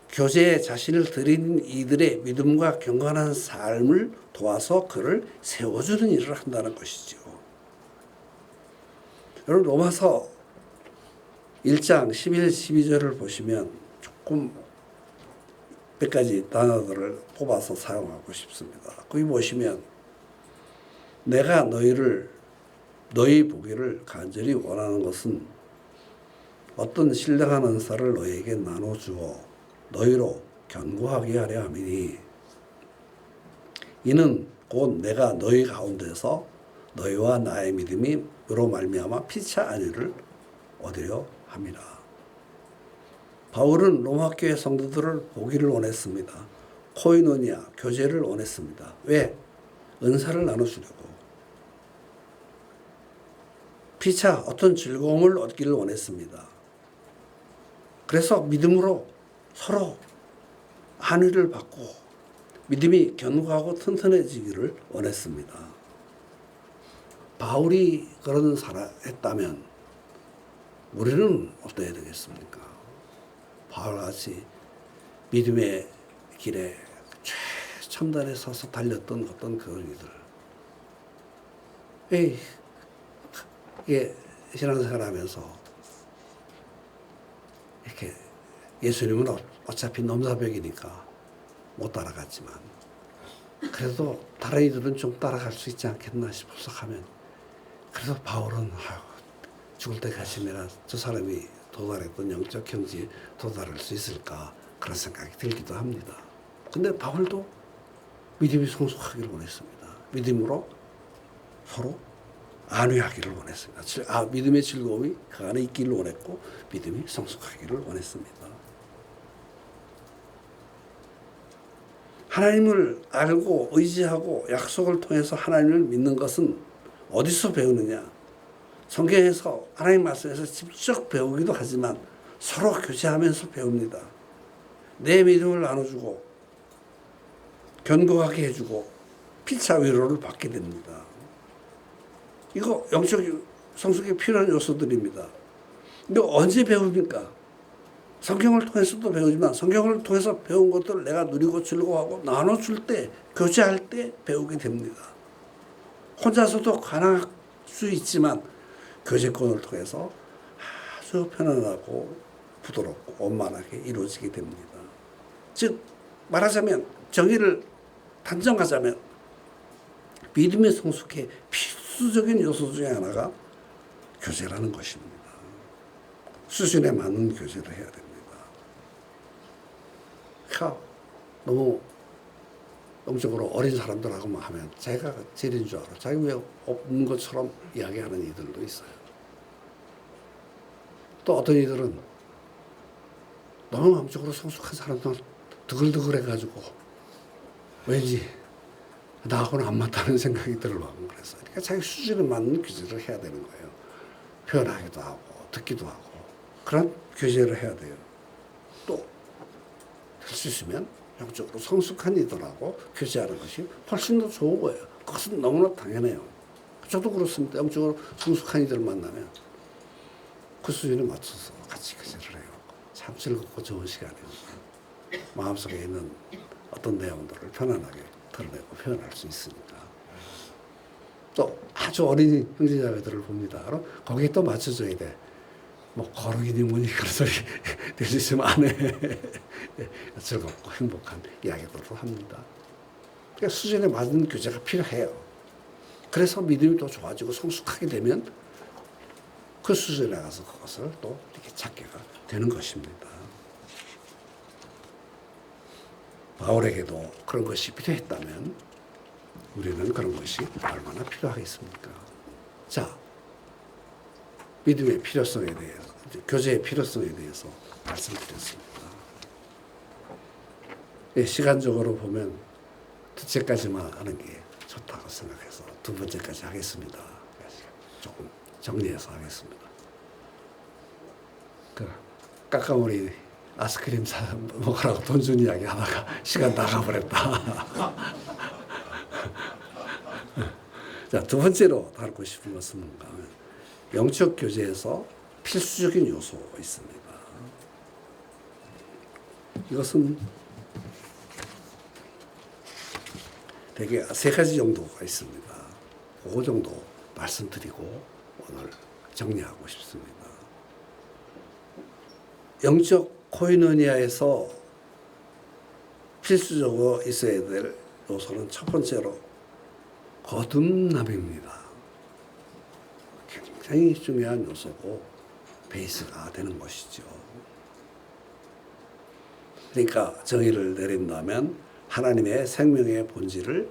교제에 자신을 드린 이들의 믿음과 경건한 삶을 도와서 그를 세워주는 일을 한다는 것이죠. 여러분 로마서 1장 11, 12절을 보시면 조금 몇 가지 단어들을 뽑아서 사용하고 싶습니다. 거기 보시면 내가 너희 보기를 간절히 원하는 것은 어떤 신령한 은사를 너희에게 나눠주어 너희로 견고하게 하려 함이니 이는 곧 내가 너희 가운데서 너희와 나의 믿음이로 말미암아 피차 안위를 얻으려 함이라. 바울은 로마 교회 성도들을 보기를 원했습니다. 코이노니아 교제를 원했습니다. 왜? 은사를 나눠주려고. 피차 어떤 즐거움을 얻기를 원했습니다. 그래서 믿음으로 서로 안위를 받고 믿음이 견고하고 튼튼해지기를 원했습니다. 바울이 그런 했다면 우리는 어떠해야 되겠습니까? 바울같이 믿음의 길에 최첨단에 서서 달렸던 어떤 그런 이들. 이게 신앙생활 하면서 이렇게 예수님은 어차피 넘사벽이니까 못 따라갔지만 그래도 다른 이들은 좀 따라갈 수 있지 않겠나 싶어서 하면 그래도 바울은 죽을 때까지 내가 저 사람이 도달했던 영적 경지에 도달할 수 있을까 그런 생각이 들기도 합니다. 근데 바울도 믿음이 성숙하기를 원했습니다. 믿음으로 서로 안위하기를 원했습니다. 믿음의 즐거움이 그 안에 있기를 원했고 믿음이 성숙하기를 원했습니다. 하나님을 알고 의지하고 약속을 통해서 하나님을 믿는 것은 어디서 배우느냐? 성경에서 하나님 말씀에서 직접 배우기도 하지만 서로 교제하면서 배웁니다. 내 믿음을 나눠주고 견고하게 해주고 피차 위로를 받게 됩니다. 이거 영적 성숙에 필요한 요소들입니다. 이거 언제 배웁니까? 성경을 통해서도 배우지만 성경을 통해서 배운 것들을 내가 누리고 즐거워하고 나눠줄 때, 교제할 때 배우게 됩니다. 혼자서도 가능할 수 있지만 교제권을 통해서 아주 편안하고 부드럽고 원만하게 이루어지게 됩니다. 즉 말하자면 정의를 단정하자면 믿음의 성숙에 필수적인 요소 중에 하나가 교제라는 것입니다. 수준에 맞는 교제를 해야 됩니다. 너무 영적으로 어린 사람들하고만 하면 자기가 제일인 줄 알아. 자기 왜 없는 것처럼 이야기하는 이들도 있어요. 또 어떤 이들은 너무 영적으로 성숙한 사람들 드글드글해가지고 왠지 나하고는 안 맞다는 생각이 들어가고 그래서 그러니까 자기 수준에 맞는 교제를 해야 되는 거예요. 표현하기도 하고 듣기도 하고 그런 교제를 해야 돼요. 또 될 수 있으면 영적으로 성숙한 이들하고 교제하는 것이 훨씬 더 좋은 거예요. 그것은 너무나 당연해요. 저도 그렇습니다. 영적으로 성숙한 이들 만나면 그 수준에 맞춰서 같이 교제를 해요. 참 즐겁고 좋은 시간이에요. 마음속에 있는 어떤 내용들을 편안하게 드러내고 표현할 수 있으니까. 또 아주 어린 형제자매들을 봅니다. 거기에 또 맞춰줘야 돼. 뭐 거룩이니 뭐니 그런 소리 될 수 있으면 안 해. 즐겁고 행복한 이야기들을 합니다. 그러니까 수준에 맞는 교제가 필요해요. 그래서 믿음이 또 좋아지고 성숙하게 되면 그 수준에 가서 그것을 또 이렇게 찾게가 되는 것입니다. 바울에게도 그런 것이 필요했다면 우리는 그런 것이 얼마나 필요하겠습니까? 자, 믿음의 필요성에 대해서, 교제의 필요성에 대해서 말씀드렸습니다. 예, 시간적으로 보면 둘째까지만 하는 게 좋다고 생각해서 두 번째까지 하겠습니다. 조금 정리해서 하겠습니다. 그 까까머리 아이스크림 사 먹으라고 돈 준 이야기 하다가 시간 나가버렸다. 자, 두 번째로 다루고 싶은 것은 뭔가 하면 영적 교제에서 필수적인 요소가 있습니다. 이것은 대개 세 가지 정도가 있습니다. 그 정도 말씀드리고 오늘 정리하고 싶습니다. 영적 코이노니아에서 필수적으로 있어야 될 요소는 첫 번째로 거듭남입니다. 굉장히 중요한 요소고 베이스가 되는 것이죠. 그러니까 정의를 내린다면 하나님의 생명의 본질을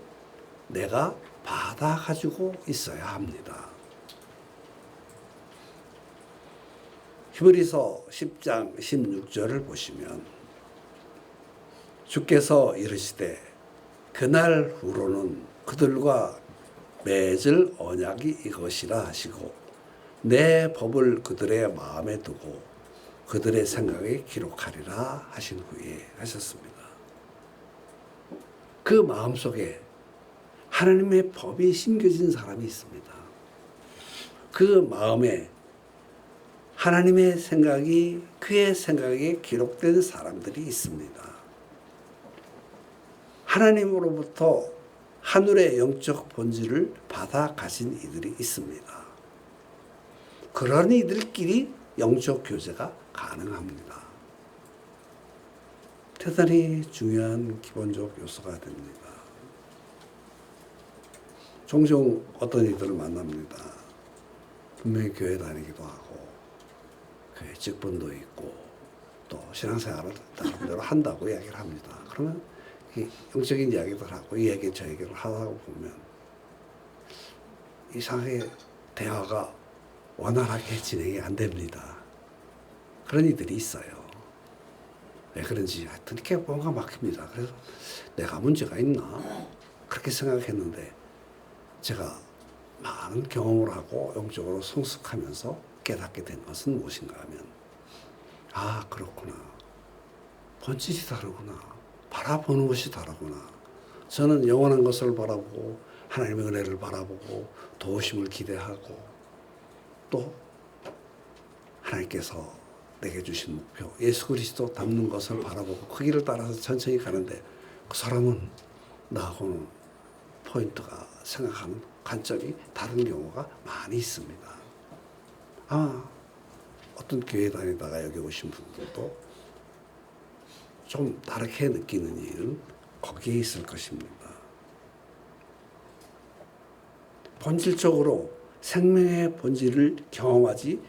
내가 받아 가지고 있어야 합니다. 히브리서 10장 16절을 보시면 주께서 이르시되 그날 후로는 그들과 맺을 언약이 이것이라 하시고 내 법을 그들의 마음에 두고 그들의 생각에 기록하리라 하신 후에 하셨습니다. 그 마음속에 하나님의 법이 심겨진 사람이 있습니다. 그 마음에 하나님의 생각이 그의 생각에 기록된 사람들이 있습니다. 하나님으로부터 하늘의 영적 본질을 받아 가진 이들이 있습니다. 그런 이들끼리 영적 교제가 가능합니다. 대단히 중요한 기본적 요소가 됩니다. 종종 어떤 이들을 만납니다. 분명히 교회 다니기도 하고 교회 직분도 있고 또 신앙생활을 나름대로 한다고 이야기를 합니다. 그러면 영적인 이야기들 하고 이 얘기 저 얘기를 하다 보면 이상하게 대화가 원활하게 진행이 안 됩니다. 그런 이들이 있어요. 왜 그런지 하여튼 이렇게 뭔가 막힙니다. 그래서 내가 문제가 있나 그렇게 생각했는데 제가 많은 경험을 하고 영적으로 성숙하면서 깨닫게 된 것은 무엇인가 하면 아 그렇구나. 본질이 다르구나. 바라보는 것이 다르구나. 저는 영원한 것을 바라보고 하나님의 은혜를 바라보고 도우심을 기대하고 또 하나님께서 내게 주신 목표 예수 그리스도 닮는 것을 바라보고 그 길을 따라서 천천히 가는데 그 사람은 나하고는 포인트가 생각하는 관점이 다른 경우가 많이 있습니다. 아마 어떤 교회 다니다가 여기 오신 분들도 좀 다르게 느끼는 일은 거기에 있을 것입니다. 본질적으로 생명의 본질을 경험하지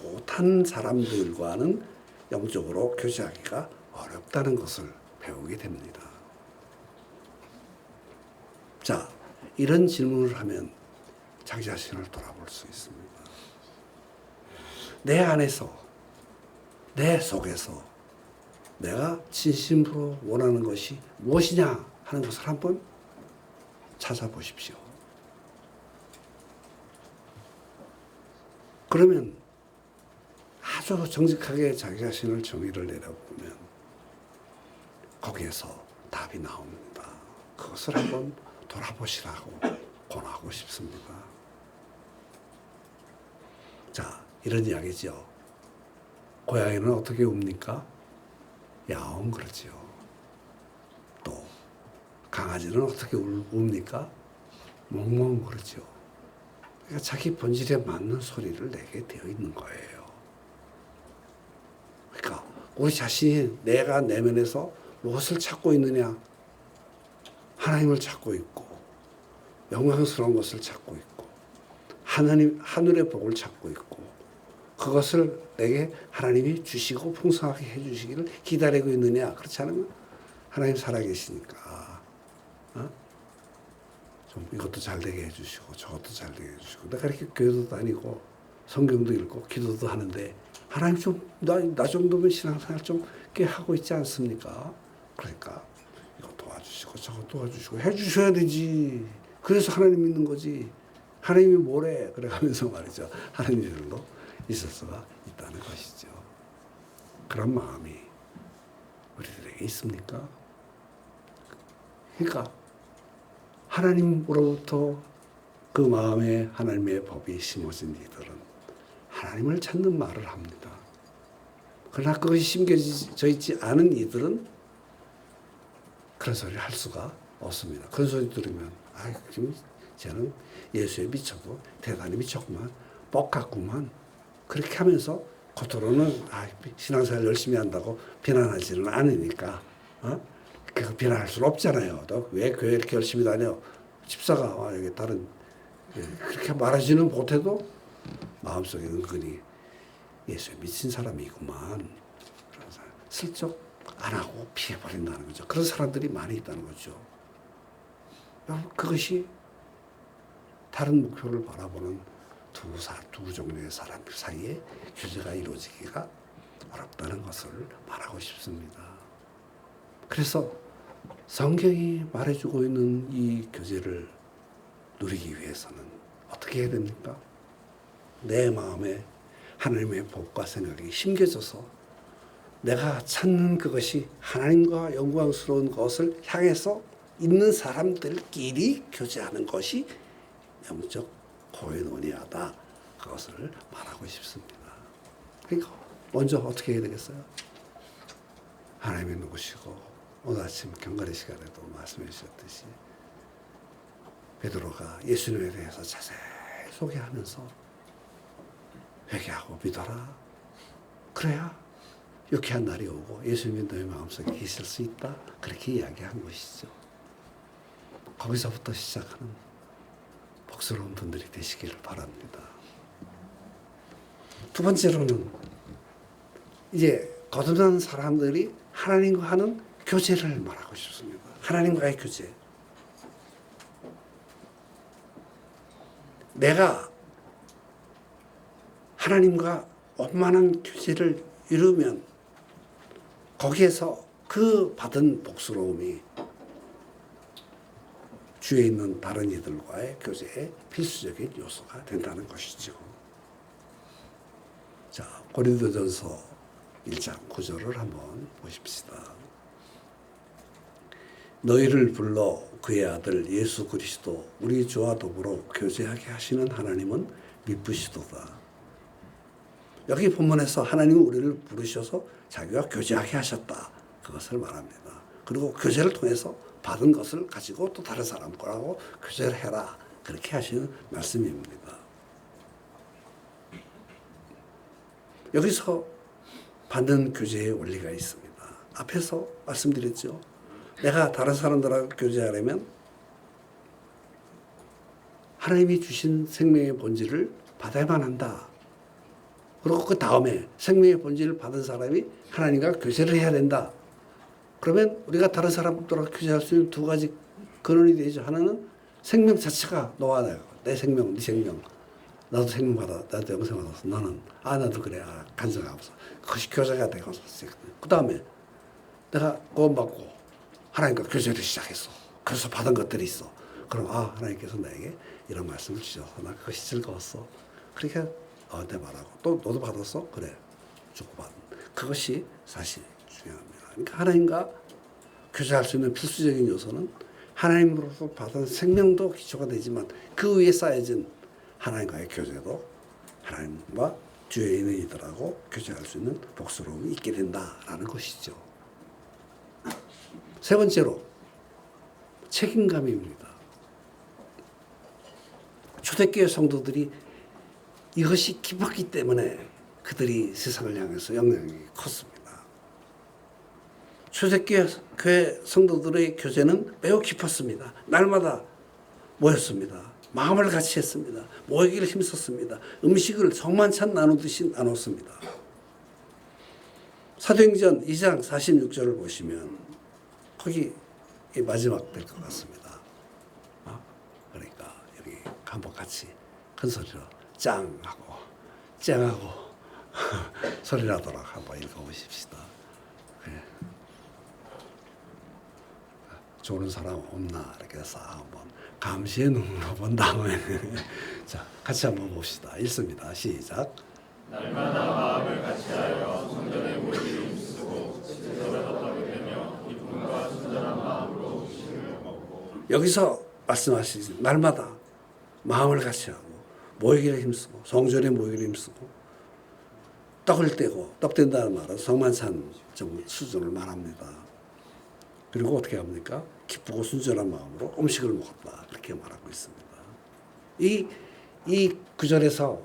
못한 사람들과는 영적으로 교제하기가 어렵다는 것을 배우게 됩니다. 자, 이런 질문을 하면 자기 자신을 돌아볼 수 있습니다. 내 안에서, 내 속에서 내가 진심으로 원하는 것이 무엇이냐 하는 것을 한번 찾아보십시오. 그러면 아주 정직하게 자기 자신을 정의를 내려보면 거기에서 답이 나옵니다. 그것을 한번 돌아보시라고 권하고 싶습니다. 자, 이런 이야기죠. 고양이는 어떻게 웁니까? 야옹 그러죠. 또 강아지는 어떻게 웁니까? 멍멍 그러죠. 그러니까 자기 본질에 맞는 소리를 내게 되어 있는 거예요. 그러니까 우리 자신이 내가 내면에서 무엇을 찾고 있느냐? 하나님을 찾고 있고 영광스러운 것을 찾고 있고 하늘의 복을 찾고 있고 그것을 내게 하나님이 주시고 풍성하게 해주시기를 기다리고 있느냐? 그렇지 않으면 하나님 살아계시니까 좀 이것도 잘 되게 해주시고 저것도 잘 되게 해주시고 내가 이렇게 교회도 다니고 성경도 읽고 기도도 하는데 하나님 좀 나 정도면 신앙생활 좀 꽤 하고 있지 않습니까? 그러니까 이거 도와주시고 저거 도와주시고 해주셔야 되지. 그래서 하나님 믿는 거지. 하나님이 뭐래? 그래가면서 말이죠. 하나님들로 있을 수가 있다는 것이죠. 그런 마음이 우리들에게 있습니까? 그러니까 하나님으로부터 그 마음에 하나님의 법이 심어진 이들은 하나님을 찾는 말을 합니다. 그러나 그것이 심겨져 있지 않은 이들은 그런 소리를 할 수가 없습니다. 그런 소리 들으면 지금 쟤는 예수에 미쳐도 대단히 미쳤구만, 뻑 같구만, 그렇게 하면서 겉으로는 신앙생활 열심히 한다고 비난하지는 않으니까 그 비난할 수는 없잖아요. 너 왜 교회 이렇게 열심히 다녀? 집사가 여기 다른 그렇게 말하지는 못해도 마음속에 은근히 예수에 미친 사람이구만. 그래서 슬쩍 안 하고 피해버린다는 거죠. 그런 사람들이 많이 있다는 거죠. 그것이 다른 목표를 바라보는 두 종류의 사람들 사이에 교제가 이루어지기가 어렵다는 것을 말하고 싶습니다. 그래서 성경이 말해주고 있는 이 교제를 누리기 위해서는 어떻게 해야 됩니까? 내 마음에 하나님의 법과 생각이 심겨져서 내가 찾는 그것이 하나님과 영광스러운 것을 향해서 있는 사람들끼리 교제하는 것이 영적 고해논의하다. 그것을 말하고 싶습니다. 그러니까 먼저 어떻게 해야 되겠어요? 하나님이 누구시고 오늘 아침 경건의 시간에도 말씀해 주셨듯이 베드로가 예수님에 대해서 자세히 소개하면서 회개하고 믿어라. 그래야 유쾌한 날이 오고 예수님이 너의 마음속에 계실 수 있다. 그렇게 이야기한 것이죠. 거기서부터 시작하는 복스러운 분들이 되시기를 바랍니다. 두 번째로는 이제 거듭난 사람들이 하나님과 하는 교제를 말하고 싶습니다. 하나님과의 교제. 내가 하나님과 원만한 교제를 이루면 거기에서 그 받은 복스러움이 주위에 있는 다른 이들과의 교제의 필수적인 요소가 된다는 것이죠. 자, 고린도전서 1장 9절을 한번 보십시다. 너희를 불러 그의 아들 예수 그리스도 우리 주와 더불어 교제하게 하시는 하나님은 미쁘시도다. 여기 본문에서 하나님은 우리를 부르셔서 자기와 교제하게 하셨다. 그것을 말합니다. 그리고 교제를 통해서 받은 것을 가지고 또 다른 사람하고 교제를 해라. 그렇게 하시는 말씀입니다. 여기서 받는 교제의 원리가 있습니다. 앞에서 말씀드렸죠. 내가 다른 사람들하고 교제하려면 하나님이 주신 생명의 본질을 받아야만 한다. 그리고 그 다음에 생명의 본질을 받은 사람이 하나님과 교제를 해야 된다. 그러면 우리가 다른 사람들과 교제할 수 있는 두 가지 근원이 되죠. 하나는 생명 자체가 너와 내 생명, 네 생명. 나도 생명 받아, 나도 영생 받았어. 너는 나도 그래. 간성하면서 그것이 교제가 되고 그 다음에 내가 구원받고 하나님과 교제를 시작했어. 그래서 받은 것들이 있어. 그럼 하나님께서 나에게 이런 말씀을 주셔서 나 그것이 즐거웠어. 그렇게 내 말하고 또 너도 받았어? 그래. 주고받은 그것이 사실 중요합니다. 그러니까 하나님과 교제할 수 있는 필수적인 요소는 하나님으로부터 받은 생명도 기초가 되지만 그 위에 쌓여진 하나님과의 교제도 하나님과 주위에 있는 이들하고 교제할 수 있는 복스러움이 있게 된다라는 것이죠. 세 번째로 책임감입니다. 초대교회 성도들이 이것이 깊었기 때문에 그들이 세상을 향해서 영향이 컸습니다. 초대교회 성도들의 교제는 매우 깊었습니다. 날마다 모였습니다. 마음을 같이 했습니다. 모이기를 힘썼습니다. 음식을 성만찬 나누듯이 나눴습니다. 사도행전 2장 46절을 보시면 거기 마지막 될 것 같습니다. 그러니까 여기 한번 같이 큰 소리로 짱 하고 쨍하고 소리 나도록 한번 읽어보십시다. 네. 좋은 사람 없나 이렇게 해서 한번 감시의 눈으로 본 다음에 자 같이 한번 봅시다. 읽습니다. 시작. 날마다 마음을 같이하여 성전에 모이기를 힘쓰고 지체를 하게 되며 기쁨과 순전한 마음으로 음식을 먹고. 여기서 말씀하시지 날마다 마음을 같이하고 모이기를 힘쓰고 성전에 모이기를 힘쓰고 떡을 떼고 떡 뗀다는 말은 성만찬 수준을 말합니다. 그리고 어떻게 합니까? 기쁘고 순전한 마음으로 음식을 먹었다 이렇게 말하고 있습니다. 이 구절에서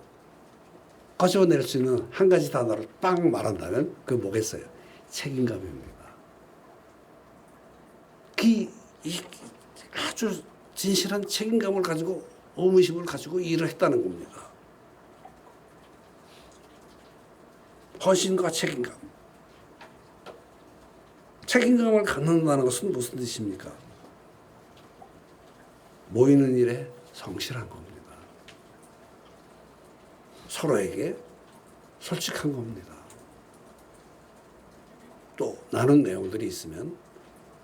꺼집어낼 수 있는 한 가지 단어를 빵 말한다면 그게 뭐겠어요? 책임감입니다. 이 아주 진실한 책임감을 가지고 의무심을 가지고 일을 했다는 겁니다. 헌신과 책임감. 책임감을 갖는다는 것은 무슨 뜻입니까? 모이는 일에 성실한 겁니다. 서로에게 솔직한 겁니다. 또 나눈 내용들이 있으면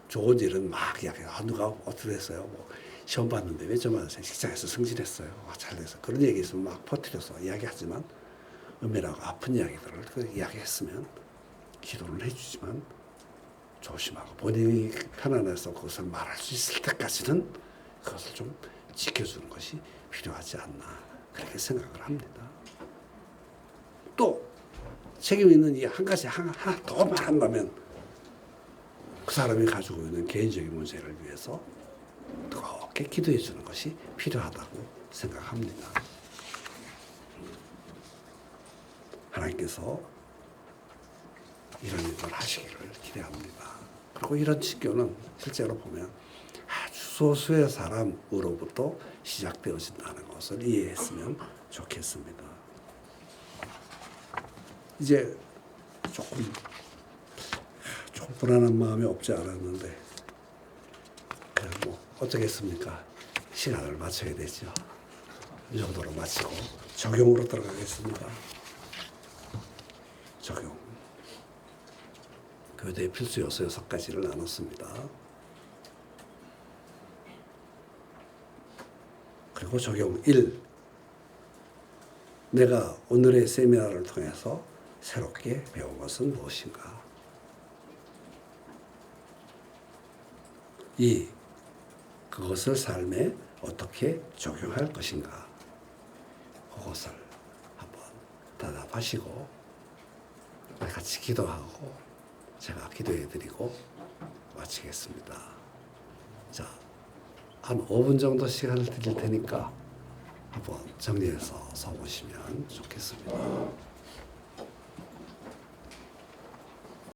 좋은 일은 막 이야기해요. 누가 어떻게 됐어요? 뭐 시험 봤는데 몇 점 맞았어요? 직장에서 승진했어요. 잘 돼서. 그런 얘기 있으면 막 퍼뜨려서 이야기하지만 은밀하고 아픈 이야기들을 그 이야기했으면 기도를 해주지만 조심하고 본인이 편안해서 그것을 말할 수 있을 때까지는 그것을 좀 지켜주는 것이 필요하지 않나 그렇게 생각을 합니다. 또 책임 있는 이 한 가지 하나 더 말한다면 그 사람이 가지고 있는 개인적인 문제를 위해서 뜨겁게 기도해 주는 것이 필요하다고 생각합니다. 하나님께서 이런 일을 하시기를 기대합니다. 그리고 이런 직교는 실제로 보면 아주 소수의 사람으로부터 시작되어진다는 것을 이해했으면 좋겠습니다. 이제 조금 불안한 마음이 없지 않았는데 그냥 뭐 어쩌겠습니까? 시간을 맞춰야 되죠. 이 정도로 마치고 적용으로 들어가겠습니다. 적용. 교대 필수 요소 6가지를 나눴습니다. 그리고 적용 1. 내가 오늘의 세미나를 통해서 새롭게 배운 것은 무엇인가? 2. 그것을 삶에 어떻게 적용할 것인가? 그것을 한번 대답하시고 같이 기도하고 제가 기도해드리고 마치겠습니다. 자, 한 5분 정도 시간을 드릴 테니까 한번 정리해서 써보시면 좋겠습니다.